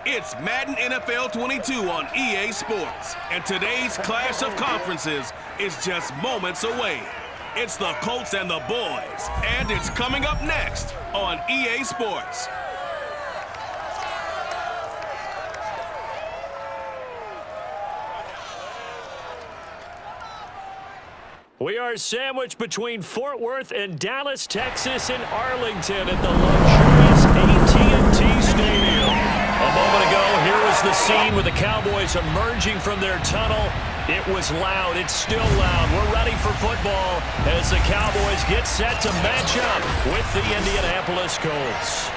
It's Madden NFL 22 on EA Sports, and today's clash of conferences is just moments away. It's the Colts and the boys, and it's coming up next on EA Sports. We are sandwiched between Fort Worth and Dallas, Texas, and Arlington at the luxurious AT&T Stadium. A moment ago, here was the scene with the Cowboys emerging from their tunnel. It was loud. It's still loud. We're ready for football as the Cowboys get set to match up with the Indianapolis Colts.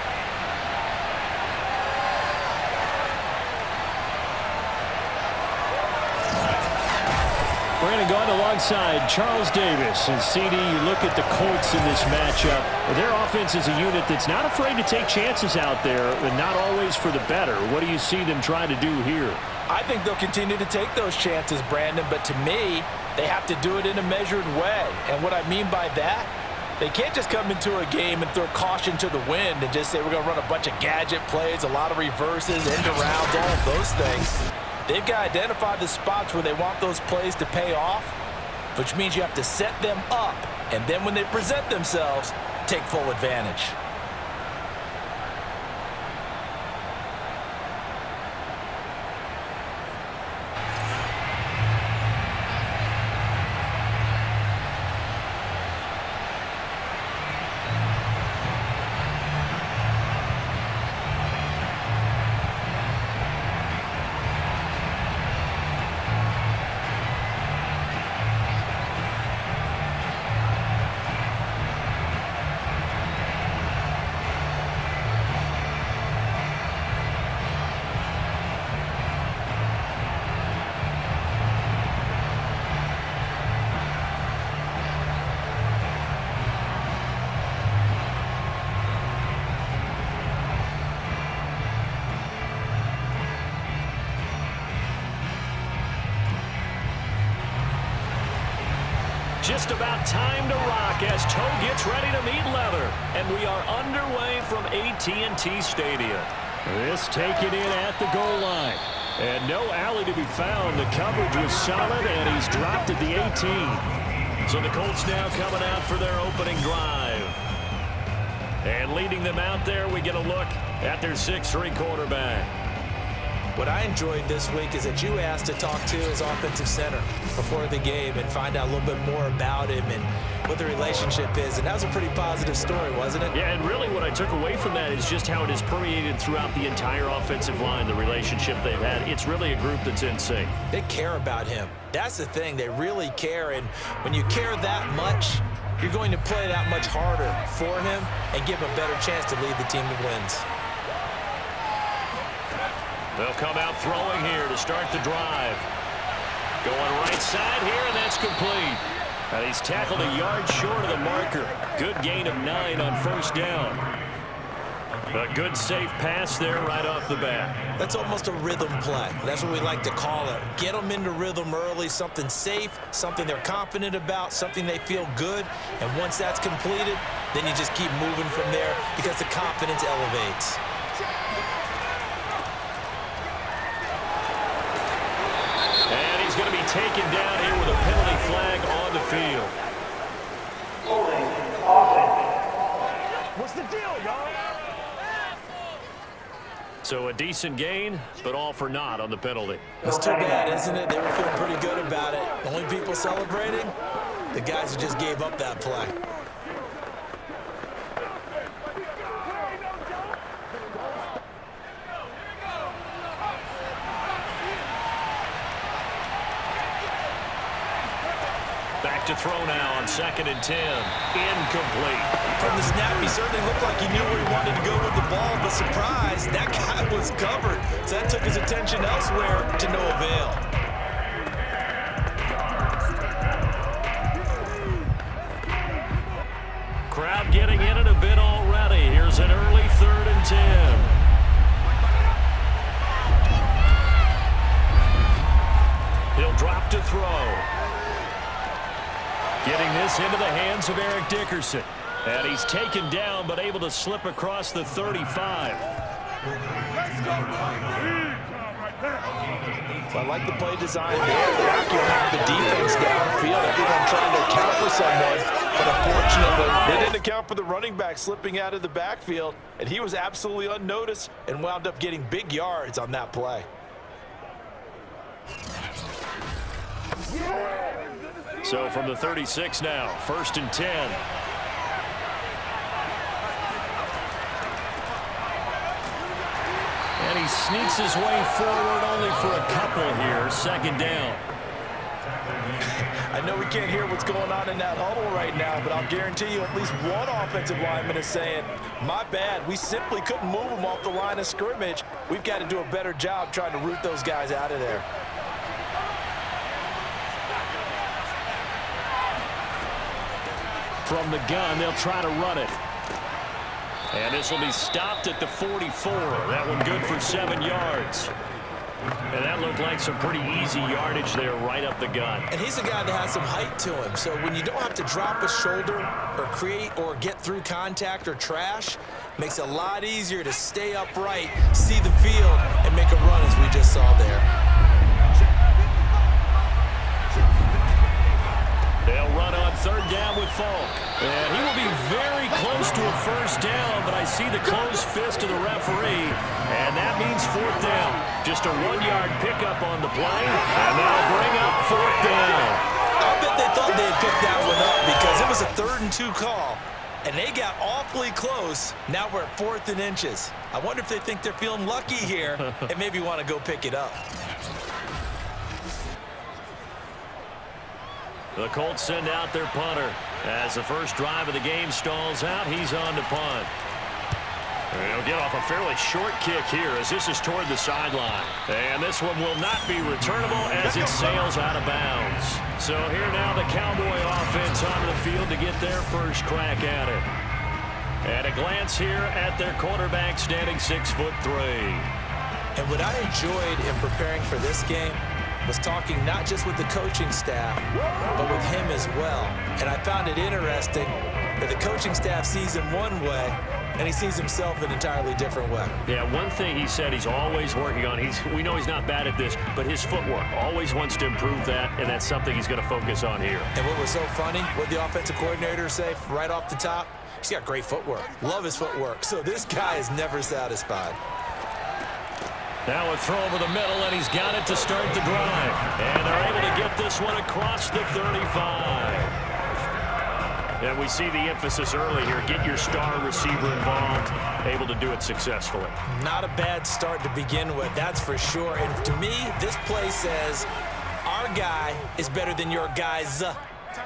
We're going to go on alongside Charles Davis. And CD, you look at the Colts in this matchup. Their offense is a unit that's not afraid to take chances out there, and not always for the better. What do you see them trying to do here? I think they'll continue to take those chances, Brandon, but to me, they have to do it in a measured way. And what I mean by that, they can't just come into a game and throw caution to the wind and just say we're going to run a bunch of gadget plays, a lot of reverses, end arounds, all of those things. They've got to identify the spots where they want those plays to pay off, which means you have to set them up, and then when they present themselves, take full advantage. Just about time to rock as Toe gets ready to meet leather. And we are underway from AT&T Stadium. This taken in at the goal line. And no alley to be found. The coverage was solid, and he's dropped at the 18. So the Colts now coming out for their opening drive. And leading them out there, we get a look at their 6'3" quarterback. What I enjoyed this week is that you asked to talk to his offensive center before the game and find out a little bit more about him and what the relationship is. And that was a pretty positive story, wasn't it? Yeah, and really what I took away from that is just how it has permeated throughout the entire offensive line, the relationship they've had. It's really a group that's in sync. They care about him. That's the thing. They really care. And when you care that much, you're going to play that much harder for him and give him a better chance to lead the team to wins. They'll come out throwing here to start the drive. Going right side here, and that's complete. And he's tackled a yard short of the marker. Good gain of 9 on first down. A good safe pass there right off the bat. That's almost a rhythm play. That's what we like to call it. Get them into rhythm early, something safe, something they're confident about, something they feel good. And once that's completed, then you just keep moving from there because the confidence elevates. Going to be taken down here with a penalty flag on the field. What's the deal, y'all? So a decent gain, but all for naught on the penalty. It's too bad, isn't it? They were feeling pretty good about it. The only people celebrating, the guys who just gave up that play. To throw now on 2nd and 10. Incomplete. From the snap, he certainly looked like he knew where he wanted to go with the ball, but surprise, that guy was covered. So that took his attention elsewhere to no avail. Crowd getting in it a bit already. Here's an early 3rd and 10. He'll drop to throw. Getting this into the hands of Eric Dickerson. And he's taken down but able to slip across the 35. So I like the play design there. They occupied the defense downfield. Everyone trying to account for someone. But unfortunately, they didn't account for the running back slipping out of the backfield. And he was absolutely unnoticed and wound up getting big yards on that play. So from the 36 now, 1st and 10. And he sneaks his way forward only for a couple here. 2nd down. I know we can't hear what's going on in that huddle right now, but I'll guarantee you at least one offensive lineman is saying, my bad, we simply couldn't move them off the line of scrimmage. We've got to do a better job trying to root those guys out of there. From the gun, they'll try to run it. And this will be stopped at the 44. That one good for 7 yards. And that looked like some pretty easy yardage there right up the gut. And he's a guy that has some height to him. So when you don't have to drop a shoulder or create or get through contact or trash, makes it a lot easier to stay upright, see the field, and make a run as we just saw there. They'll run on 3rd down with Falk. And he will be very close to a 1st down, but I see the closed fist of the referee, and that means 4th down. Just a 1-yard pickup on the play, and they'll bring up 4th down. I bet they thought they had picked that one up because it was a 3rd and 2 call, and they got awfully close. Now we're at 4th and inches. I wonder if they think they're feeling lucky here and maybe want to go pick it up. The Colts send out their punter. As the first drive of the game stalls out, he's on to punt. He'll get off a fairly short kick here as this is toward the sideline. And this one will not be returnable as it sails out of bounds. So here now the Cowboy offense onto the field to get their first crack at it. And a glance here at their quarterback standing 6'3". And what I enjoyed in preparing for this game was talking not just with the coaching staff, but with him as well. And I found it interesting that the coaching staff sees him one way, and he sees himself an entirely different way. Yeah, one thing he said he's always working on, we know he's not bad at this, but his footwork, always wants to improve that, and that's something he's going to focus on here. And what was so funny, what the offensive coordinator say right off the top, he's got great footwork. Love his footwork. So this guy is never satisfied. Now a throw over the middle, and he's got it to start the drive. And they're able to get this one across the 35. And we see the emphasis early here. Get your star receiver involved, able to do it successfully. Not a bad start to begin with, that's for sure. And to me, this play says our guy is better than your guy's.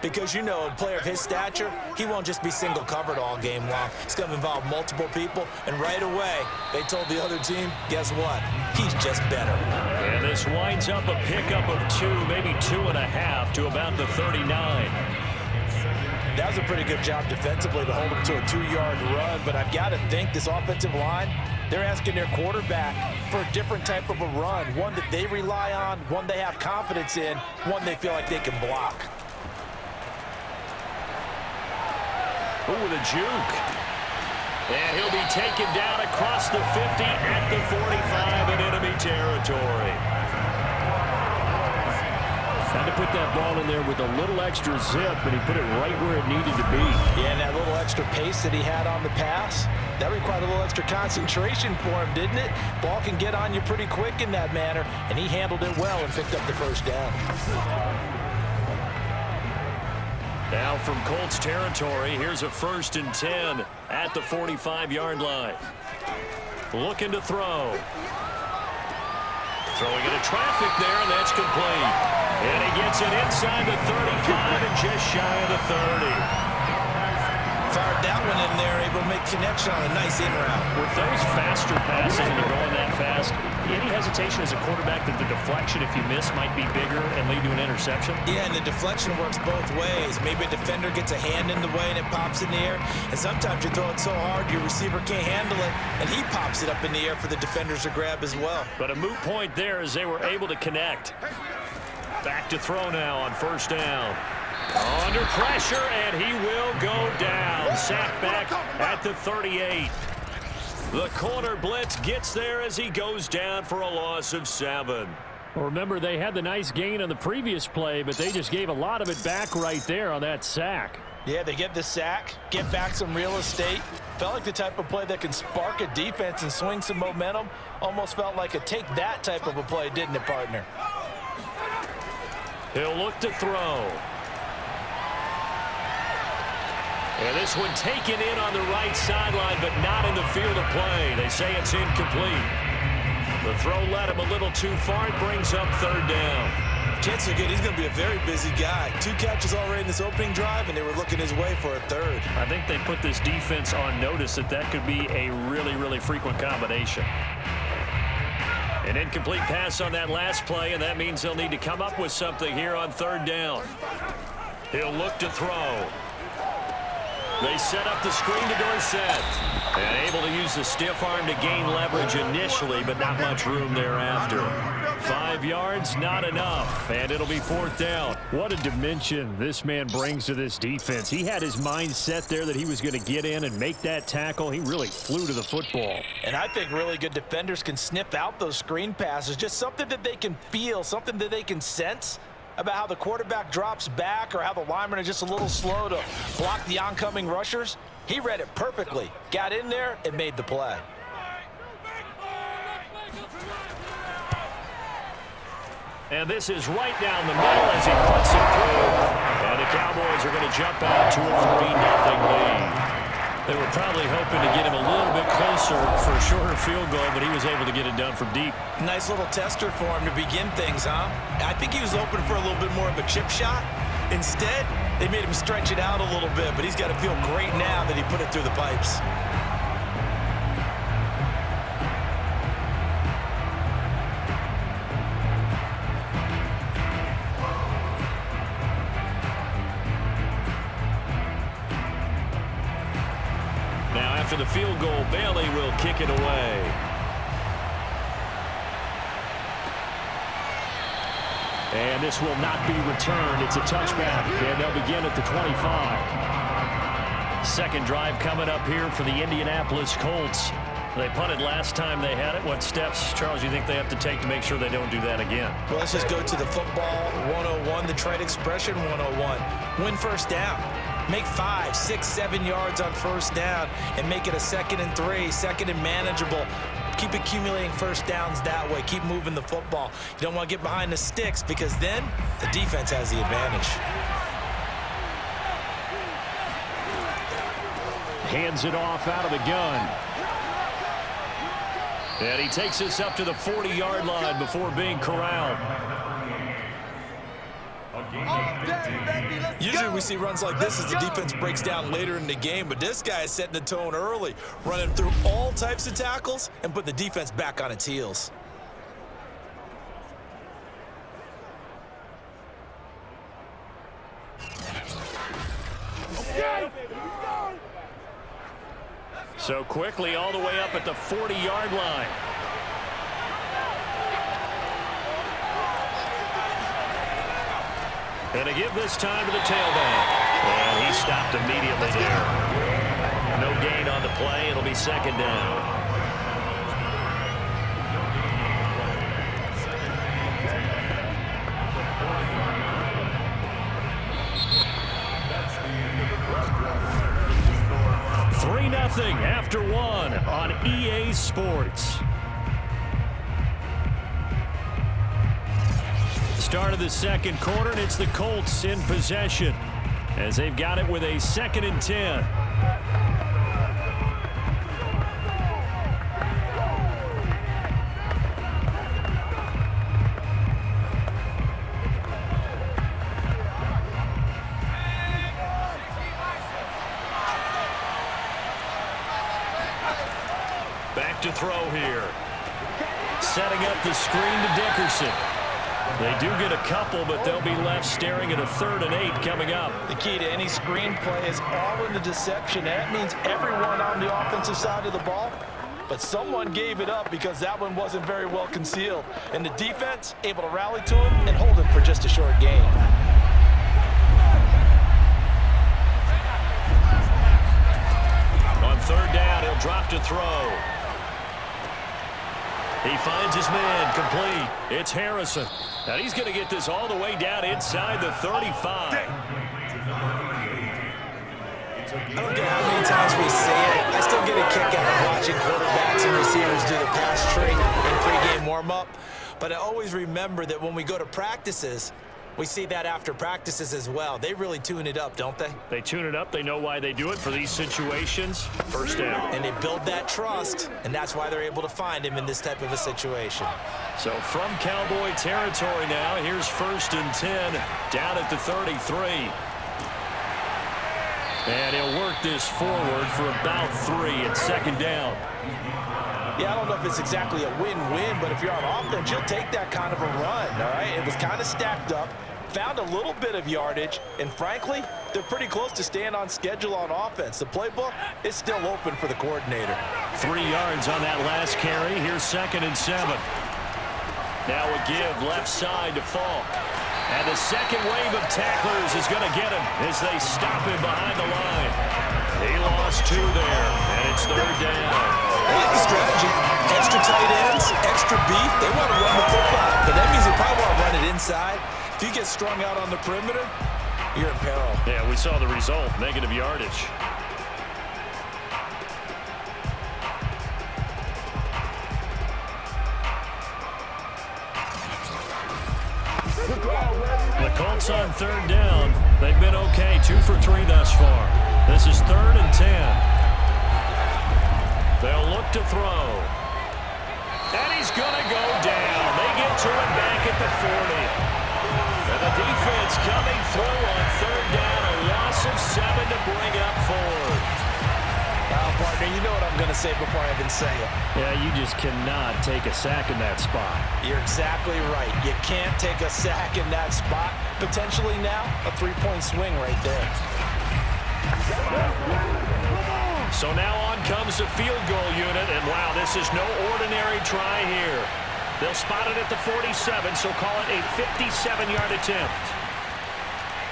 Because, you know, a player of his stature, he won't just be single covered all game long. It's going to involve multiple people. And right away, they told the other team, guess what? He's just better. And this winds up a pickup of 2, maybe 2.5 to about the 39. That was a pretty good job defensively to hold him to a 2-yard run. But I've got to think this offensive line, they're asking their quarterback for a different type of a run. One that they rely on, one they have confidence in, one they feel like they can block. Ooh, with a juke. And he'll be taken down across the 50 at the 45 in enemy territory. Had to put that ball in there with a little extra zip, and he put it right where it needed to be. Yeah, and that little extra pace that he had on the pass, that required a little extra concentration for him, didn't it? Ball can get on you pretty quick in that manner, and he handled it well and picked up the first down. Now from Colts territory, here's a 1st and 10 at the 45-yard line. Looking to throw. Throwing into traffic there, and that's complete. And he gets it inside the 35 and just shy of the 30. Fired that one in there, able to make connection on a nice in route. With those faster passes and they're going that fast, any hesitation as a quarterback that the deflection, if you miss, might be bigger and lead to an interception? Yeah, and the deflection works both ways. Maybe a defender gets a hand in the way and it pops in the air. And sometimes you throw it so hard your receiver can't handle it, and he pops it up in the air for the defenders to grab as well. But a moot point there as they were able to connect. Back to throw now on 1st down. Under pressure, and he will go down. Sacked back at the 38. The corner blitz gets there as he goes down for a loss of 7. Well, remember, they had the nice gain on the previous play, but they just gave a lot of it back right there on that sack. Yeah, they get the sack, get back some real estate. Felt like the type of play that can spark a defense and swing some momentum. Almost felt like a take-that type of a play, didn't it, partner? He'll look to throw. And this one taken in on the right sideline, but not in the field of play. They say it's incomplete. The throw led him a little too far. It brings up 3rd down. Chances are good. He's going to be a very busy guy. 2 catches already in this opening drive, and they were looking his way for a 3rd. I think they put this defense on notice that could be a really, really frequent combination. An incomplete pass on that last play, and that means they'll need to come up with something here on 3rd down. He'll look to throw. They set up the screen to Dorsett. And able to use the stiff arm to gain leverage initially, but not much room thereafter. 5 yards, not enough, and it'll be 4th down. What a dimension this man brings to this defense. He had his mind set there that he was going to get in and make that tackle. He really flew to the football. And I think really good defenders can sniff out those screen passes, just something that they can feel, something that they can sense about how the quarterback drops back or how the linemen are just a little slow to block the oncoming rushers. He read it perfectly, got in there, and made the play. And this is right down the middle as he puts it through. And the Cowboys are going to jump out to a 3-0 lead. They were probably hoping to get him a little bit closer for a shorter field goal, but he was able to get it done from deep. Nice little tester for him to begin things, huh? I think he was hoping for a little bit more of a chip shot. Instead, they made him stretch it out a little bit, but he's got to feel great now that he put it through the pipes. Now, after the field goal, Bailey will kick it away. And this will not be returned. It's a touchback, and they'll begin at the 25. Second drive coming up here for the Indianapolis Colts. They punted last time they had it. What steps, Charles, do you think they have to take to make sure they don't do that again? Well, let's just go to the football 101, the trade expression 101. Win first down. Make 5, 6, 7 yards on first down and make it a 2nd and 3, 2nd and manageable. Keep accumulating first downs that way. Keep moving the football. You don't want to get behind the sticks because then the defense has the advantage. Hands it off out of the gun. And he takes us up to the 40-yard line before being corralled. Usually we see runs like this as the defense breaks down later in the game, but this guy is setting the tone early, running through all types of tackles and put the defense back on its heels. So quickly all the way up at the 40-yard line. And to give this time to the tailback. And he stopped immediately there. No gain on the play. It'll be 2nd down. Nothing after 1 on EA Sports. Start of the second quarter, and it's the Colts in possession as they've got it with a 2nd and 10. To throw here. Setting up the screen to Dickerson. They do get a couple, but they'll be left staring at a 3rd and 8 coming up. The key to any screen play is all in the deception. That means everyone on the offensive side of the ball, but someone gave it up because that one wasn't very well concealed. And the defense able to rally to him and hold him for just a short gain. On 3rd down, he'll drop to throw. He finds his man complete. It's Harrison. And he's going to get this all the way down inside the 35. I don't care how many times we say it, I still get a kick out of watching quarterbacks and receivers do the pass trick in pregame warm-up. But I always remember that when we go to practices, we see that after practices as well. They really tune it up, don't they? They tune it up. They know why they do it for these situations. First down. And they build that trust, and that's why they're able to find him in this type of a situation. So from Cowboy territory now, here's 1st and 10 down at the 33. And he'll work this forward for about 3 at 2nd down. Yeah, I don't know if it's exactly a win-win, but if you're on offense, you'll take that kind of a run, all right? It was kind of stacked up, found a little bit of yardage, and frankly, they're pretty close to staying on schedule on offense. The playbook is still open for the coordinator. 3 yards on that last carry. Here's 2nd and 7. Now a give left side to Falk. And the second wave of tacklers is going to get him as they stop him behind the line. He lost 2 there, and it's 3rd down. I like the strategy. Extra tight ends, extra beef. They want to run the football, but that means they probably want to run it inside. If you get strung out on the perimeter, you're in peril. Yeah, we saw the result, negative yardage. The Colts on 3rd down. They've been okay, 2 for 3 thus far. This is 3rd and 10. They'll look to throw. And he's going to go down. They get to him back at the 40. And the defense coming through on 3rd down. A loss of 7 to bring up 4. Partner, you know what I'm going to say before I even say it. Yeah, you just cannot take a sack in that spot. You're exactly right. You can't take a sack in that spot. Potentially now, a 3-point swing right there. So now on comes the field goal unit, and wow, this is no ordinary try here. They'll spot it at the 47, so call it a 57-yard attempt.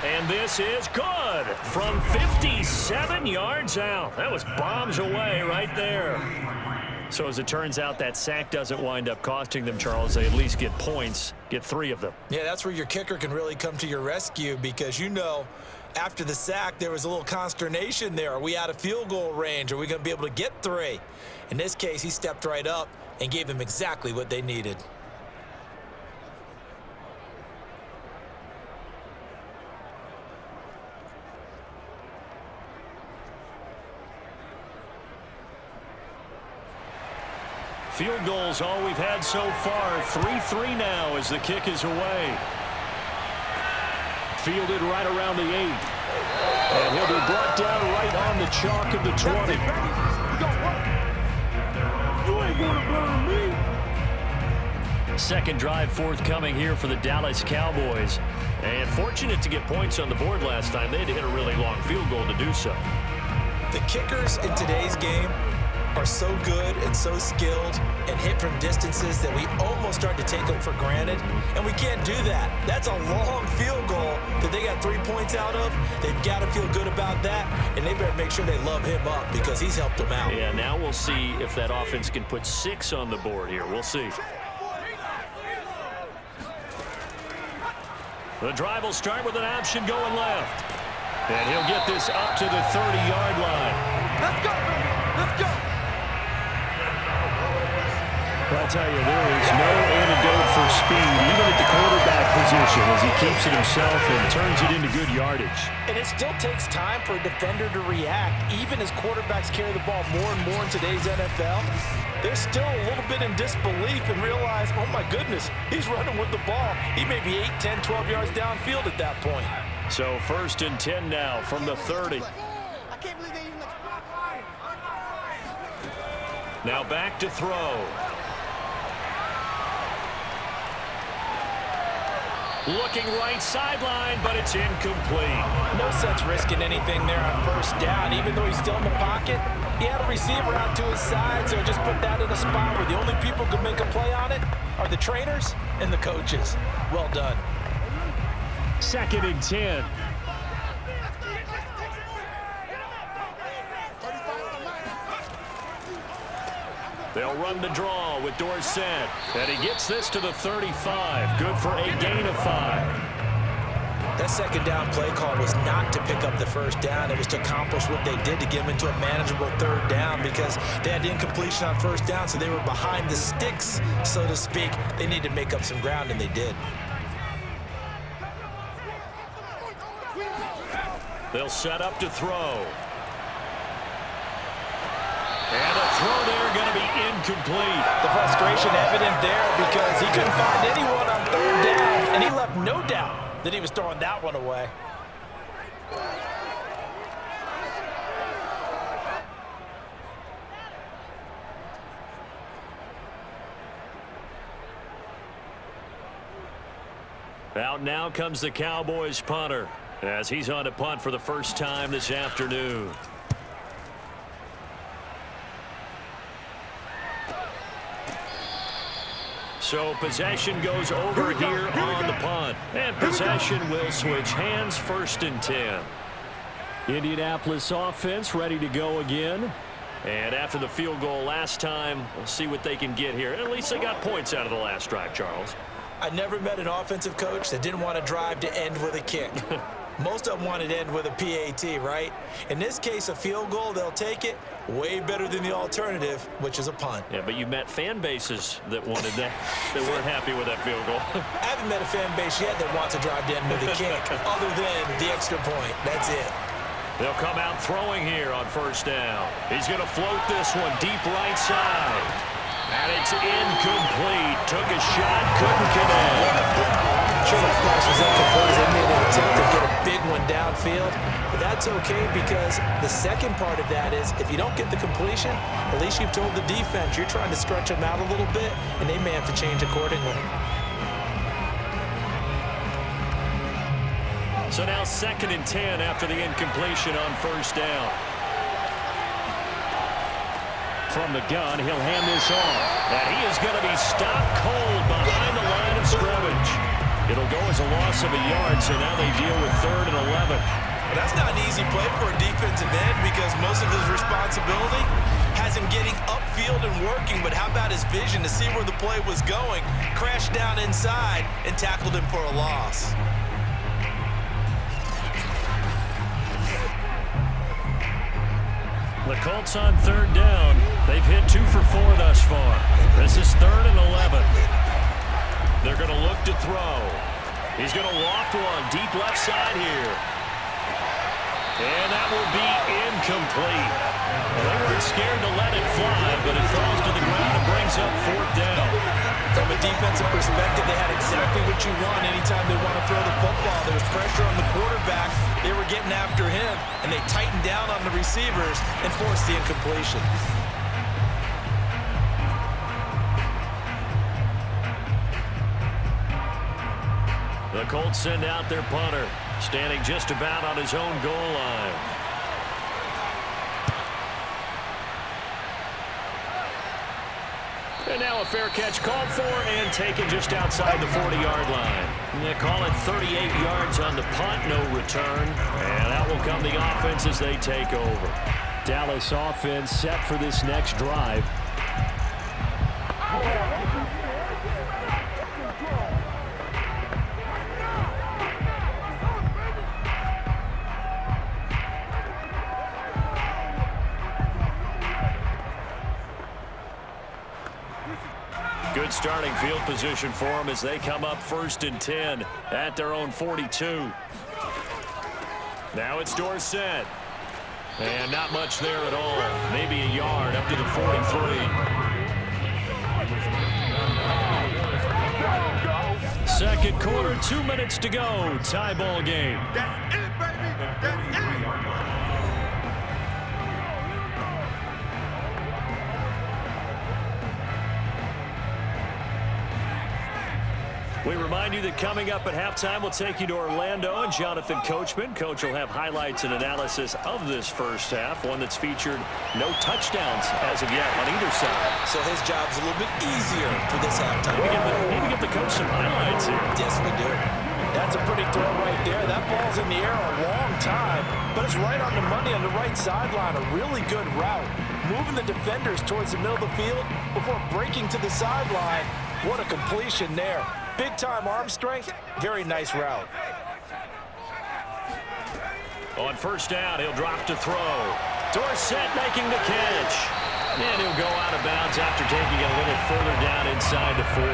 And this is good from 57 yards out. That was bombs away right there. So as it turns out, that sack doesn't wind up costing them, Charles. They at least get points, get 3 of them. Yeah, that's where your kicker can really come to your rescue because, you know, after the sack, there was a little consternation there. Are we out of field goal range? Are we going to be able to get 3? In this case, he stepped right up and gave them exactly what they needed. Field goals all we've had so far. 3-3 now as the kick is away. Fielded right around the 8. And he'll be brought down right on the chalk of the 20. You ain't gonna burn me. Second drive forthcoming here for the Dallas Cowboys. And fortunate to get points on the board last time. They had to hit a really long field goal to do so. The kickers in today's game are so good and so skilled and hit from distances that we almost start to take them for granted, and we can't do that. That's a long field goal that they got 3 points out of. They've got to feel good about that, and they better make sure they love him up because he's helped them out. Yeah, now we'll see if that offense can put 6 on the board here. We'll see. The drive will start with an option going left. And he'll get this up to the 30-yard line. Let's go, baby. Let's go. Well, I tell you, there is no antidote for speed, even at the quarterback position, as he keeps it himself and turns it into good yardage. And it still takes time for a defender to react, even as quarterbacks carry the ball more and more in today's NFL. They're still a little bit in disbelief and realize, oh my goodness, he's running with the ball. He may be 8, 10, 12 yards downfield at that point. So 1st and 10 now from the 30. I can't believe they even. Now back to throw. Looking right sideline, but it's incomplete. No sense risking anything there on 1st down, even though he's still in the pocket. He had a receiver out to his side, so just put that in a spot where the only people who can make a play on it are the trainers and the coaches. Well done. 2nd and 10. They'll run the draw with Dorsett. And he gets this to the 35. Good for a gain of 5. That second down play call was not to pick up the first down. It was to accomplish what they did to get them into a manageable third down because they had incompletion on first down, so they were behind the sticks, so to speak. They needed to make up some ground, and they did. They'll set up to throw. And a throw there going to be incomplete. The frustration evident there because he couldn't find anyone on third down, and he left no doubt that he was throwing that one away. Out now comes the Cowboys punter as he's on to punt for the first time this afternoon. So possession goes over here on the punt. And possession will switch hands, 1st and 10. Indianapolis offense ready to go again. And after the field goal last time, we'll see what they can get here. At least they got points out of the last drive, Charles. I never met an offensive coach that didn't want to drive to end with a kick. Most of them wanted to end with a PAT, right? In this case, a field goal, they'll take it. Way better than the alternative, which is a punt. Yeah, but you met fan bases that wanted that, that weren't happy with that field goal. I haven't met a fan base yet that wants to drive to end with a kick, other than the extra point. That's it. They'll come out throwing here on 1st down. He's going to float this one deep right side. And it's incomplete. Took a shot, couldn't connect. Sure, that pass was incomplete. They made an attempt to get a big one downfield. But that's okay because the second part of that is if you don't get the completion, at least you've told the defense you're trying to stretch them out a little bit, and they may have to change accordingly. So now 2nd and 10 after the incompletion on 1st down. From the gun, he'll hand this off. And he is going to be stopped cold behind the line of scrimmage. It'll go as a loss of a yard, so now they deal with 3rd and 11. But that's not an easy play for a defensive end because most of his responsibility has him getting upfield and working, but how about his vision to see where the play was going, crashed down inside, and tackled him for a loss. The Colts on 3rd down. They've hit 2 for 4 thus far. This is 3rd and 11. They're going to look to throw. He's going to loft one deep left side here. And that will be incomplete. Well, they weren't scared to let it fly, but it falls to the ground and brings up 4th down. From a defensive perspective, they had exactly what you want anytime they want to throw the football. There was pressure on the quarterback. They were getting after him, and they tightened down on the receivers and forced the incompletion. The Colts send out their punter, standing just about on his own goal line. And now a fair catch called for and taken just outside the 40-yard line. And they call it 38 yards on the punt, no return. And out will come the offense as they take over. Dallas offense set for this next drive. Good starting field position for them as they come up 1st and 10 at their own 42. Now it's Dorsett. And not much there at all. Maybe a yard up to the 43. Second quarter, 2 minutes to go. Tie ball game. That's it, baby. That's it. We remind you that coming up at halftime, we'll take you to Orlando and Jonathan Coachman. Coach will have highlights and analysis of this first half, one that's featured no touchdowns as of yet on either side. So his job's a little bit easier for this halftime. We need to get the coach some highlights here. Yes, we do. That's a pretty throw right there. That ball's in the air a long time, but it's right on the money on the right sideline. A really good route. moving the defenders towards the middle of the field before breaking to the sideline. What a completion there. Big-time arm strength. Very nice route. On first down, he'll drop to throw. Dorsett making the catch. And he'll go out of bounds after taking a little further down inside the 40.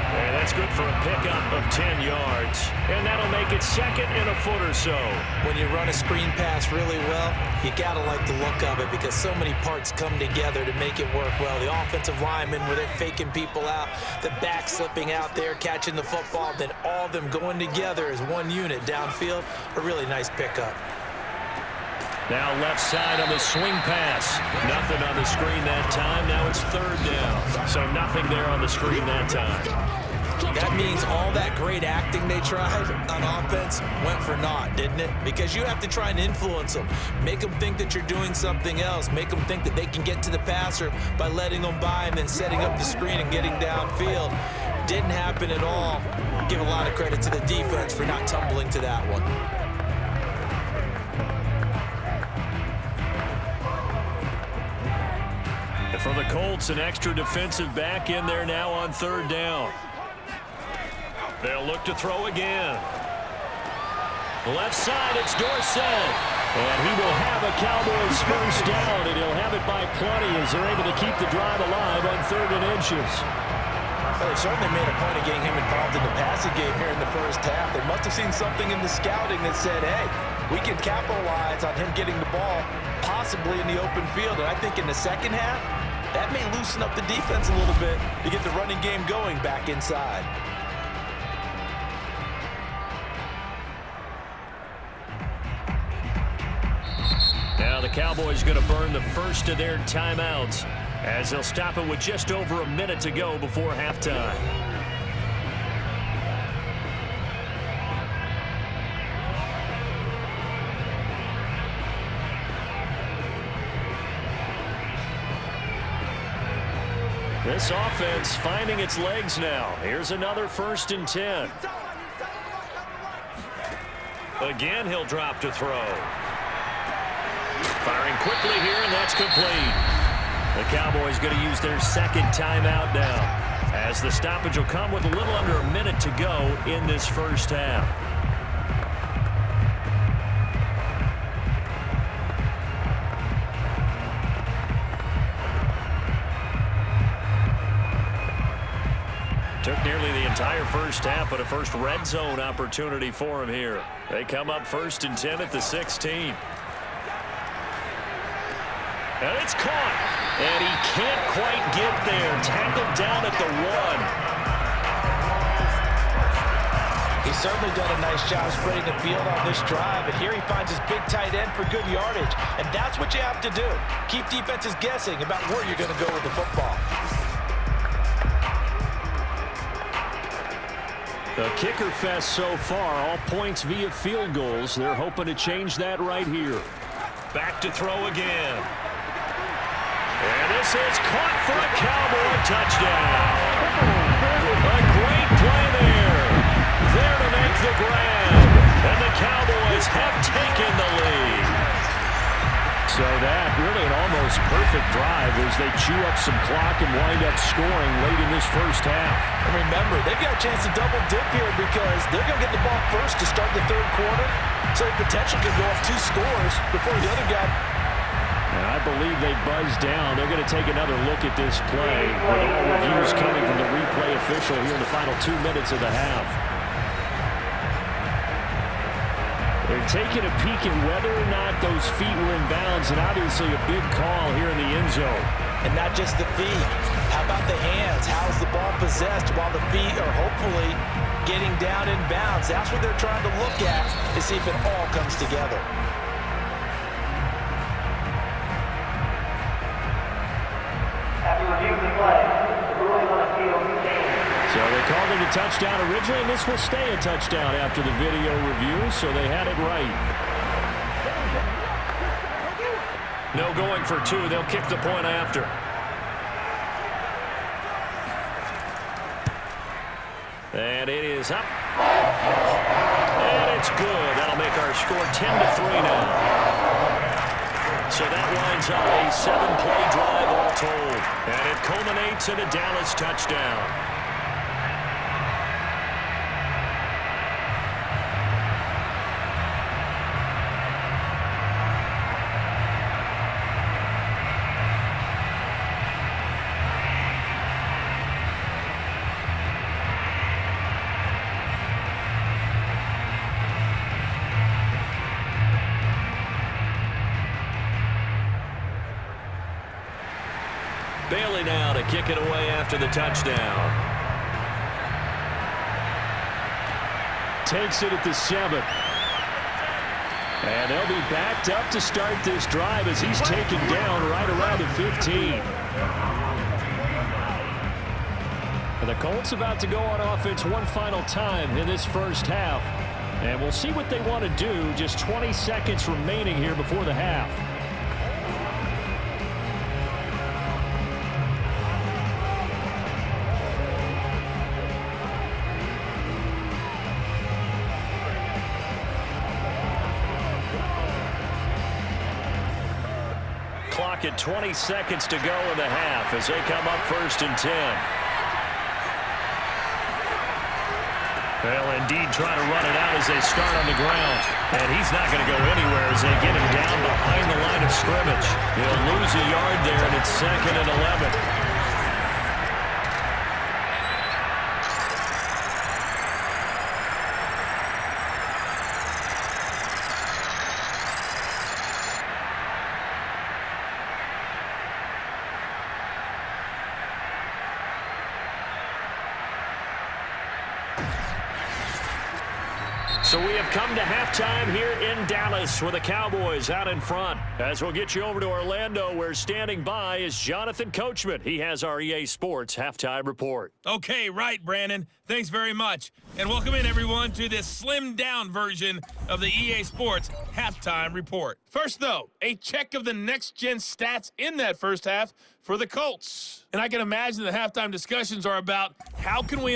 And that's good for a pickup of 10 yards. And that'll make it second and a foot or so. When you run a screen pass really well, you got to like the look of it because so many parts come together to make it work well. The offensive linemen, where they're faking people out, the back slipping out there, catching the football, then all of them going together as one unit downfield. A really nice pickup. Now left side on the swing pass. Nothing on the screen that time. Now it's third down. So nothing there on the screen that time. That means all that great acting they tried on offense went for naught, didn't it? Because you have to try and influence them. Make them think that you're doing something else. Make them think that they can get to the passer by letting them by and then setting up the screen and getting downfield. Didn't happen at all. Give a lot of credit to the defense for not tumbling to that one. For the Colts, an extra defensive back in there now on third down. They'll look to throw again. Left side, it's Dorsett. And he will have a Cowboys first down, and he'll have it by plenty as they're able to keep the drive alive on 3rd and inches. Well, they certainly made a point of getting him involved in the passing game here in the first half. They must have seen something in the scouting that said, hey, we can capitalize on him getting the ball possibly in the open field. And I think in the second half, that may loosen up the defense a little bit to get the running game going back inside. Now the Cowboys going to burn the first of their timeouts as they'll stop it with just over a minute to go before halftime. This offense finding its legs now. Here's another 1st and 10. Again, he'll drop to throw. Firing quickly here, and that's complete. The Cowboys going to use their second timeout now, as the stoppage will come with a little under a minute to go in this first half. Took nearly the entire first half, but a first red zone opportunity for him here. They come up 1st and 10 at the 16. And it's caught. And he can't quite get there. Tackled down at the 1. He's certainly done a nice job spreading the field on this drive. And here he finds his big tight end for good yardage. And that's what you have to do. Keep defenses guessing about where you're going to go with the football. The kicker fest so far, all points via field goals. They're hoping to change that right here. Back to throw again. And this is caught for a Cowboy touchdown. A great play there. There to make the grab. And the Cowboys have taken the lead. So that really an almost perfect drive as they chew up some clock and wind up scoring late in this first half. And remember, they've got a chance to double dip here because they're going to get the ball first to start the 3rd quarter. So the potential could go up 2 scores before the other guy. And I believe they buzzed down. They're going to take another look at this play with all reviews coming from the replay official here in the final 2 minutes of the half. They're taking a peek at whether or not those feet were in bounds, and obviously a big call here in the end zone. And not just the feet. How about the hands? How's the ball possessed while the feet are hopefully getting down in bounds? That's what they're trying to look at to see if it all comes together. After reviewing the play, the ruling on the field stands. So they called it a touchdown originally, and this will stay a touchdown after the video review, so they had it right. No going for 2. They'll kick the point after. And it is up. And it's good. That'll make our score 10-3 now. So that winds up a 7-play drive all told. And it culminates in a Dallas touchdown. Bailey now to kick it away after the touchdown. Takes it at the 7. And they'll be backed up to start this drive as he's taken down right around the 15. The Colts about to go on offense one final time in this first half. And we'll see what they want to do. Just 20 seconds remaining here before the half. Clock at 20 seconds to go in the half as they come up 1st and 10. Well, indeed, trying to run it out as they start on the ground. And he's not going to go anywhere as they get him down behind the line of scrimmage. He'll lose a yard there, and it's 2nd and 11. So we have come to halftime here in Dallas with the Cowboys out in front. As we'll get you over to Orlando, where standing by is Jonathan Coachman. He has our EA Sports halftime report. Okay, right, Brandon. Thanks very much. And welcome in, everyone, to this slimmed-down version of the EA Sports halftime report. First, though, a check of the next-gen stats in that first half for the Colts. And I can imagine the halftime discussions are about how can we